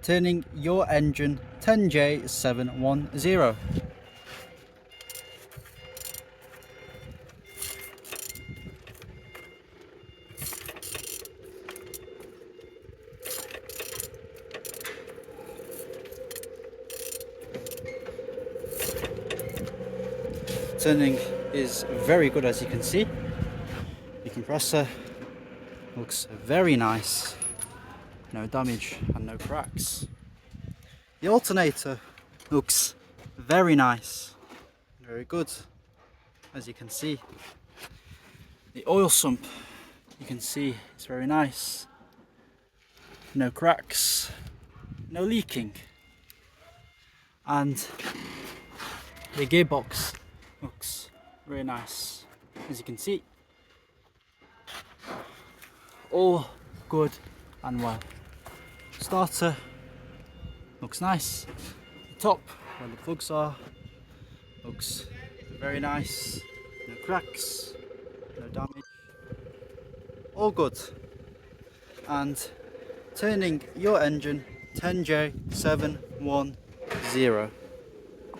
turning your engine 10J710. Turning is very good, as you can see. The compressor looks very nice, no damage and no cracks. The alternator looks very nice, very good, as you can see. The oil sump, you can see it's very nice, no cracks, no leaking, and the gearbox looks very nice, as you can see. All good and well. Starter looks nice. The top where the plugs are looks very nice. No cracks, no damage. All good. And turning your engine 10J710.